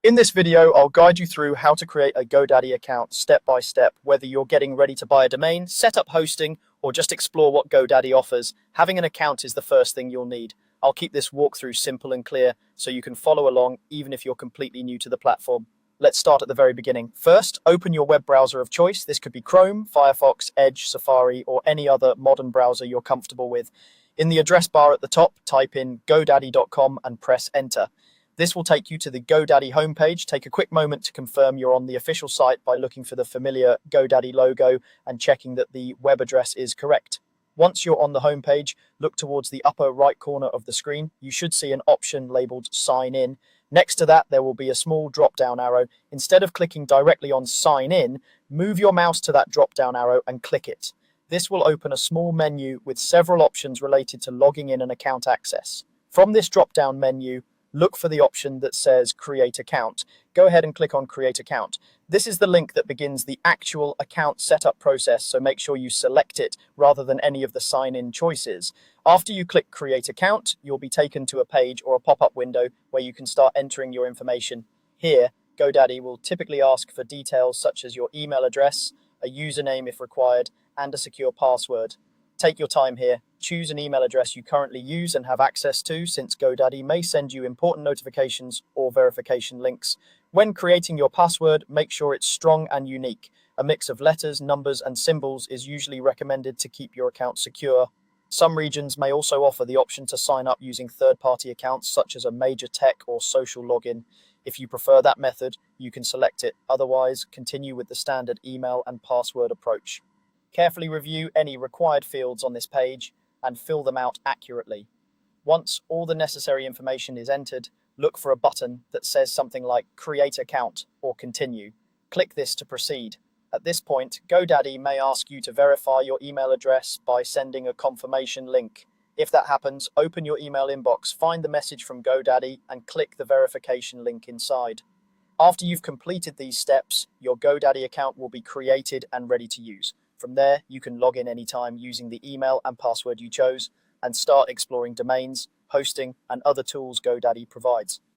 In this video, I'll guide you through how to create a GoDaddy account step by step. Whether you're getting ready to buy a domain, set up hosting, or just explore what GoDaddy offers, having an account is the first thing you'll need. I'll keep this walkthrough simple and clear so you can follow along even if you're completely new to the platform. Let's start at the very beginning. First, open your web browser of choice. This could be Chrome, Firefox, Edge, Safari, or any other modern browser you're comfortable with. In the address bar at the top, type in godaddy.com and press enter. This will take you to the GoDaddy homepage. Take a quick moment to confirm you're on the official site by looking for the familiar GoDaddy logo and checking that the web address is correct. Once you're on the homepage, look towards the upper right corner of the screen. You should see an option labeled Sign In. Next to that, there will be a small drop-down arrow. Instead of clicking directly on Sign In, move your mouse to that drop-down arrow and click it. This will open a small menu with several options related to logging in and account access. From this drop-down menu, look for the option that says Create Account. Go ahead and click on Create Account. This is the link that begins the actual account setup process, so make sure you select it rather than any of the sign-in choices. After you click Create Account, you'll be taken to a page or a pop-up window where you can start entering your information. Here, GoDaddy will typically ask for details such as your email address, a username if required, and a secure password. Take your time here. Choose an email address you currently use and have access to, since GoDaddy may send you important notifications or verification links. When creating your password, make sure it's strong and unique. A mix of letters, numbers, and symbols is usually recommended to keep your account secure. Some regions may also offer the option to sign up using third-party accounts such as a major tech or social login. If you prefer that method, you can select it. Otherwise, continue with the standard email and password approach. Carefully review any required fields on this page and fill them out accurately. Once all the necessary information is entered, look for a button that says something like Create Account or Continue. Click this to proceed. At this point, GoDaddy may ask you to verify your email address by sending a confirmation link. If that happens, open your email inbox, find the message from GoDaddy, and click the verification link inside. After you've completed these steps, your GoDaddy account will be created and ready to use. From there, you can log in anytime using the email and password you chose and start exploring domains, hosting, and other tools GoDaddy provides.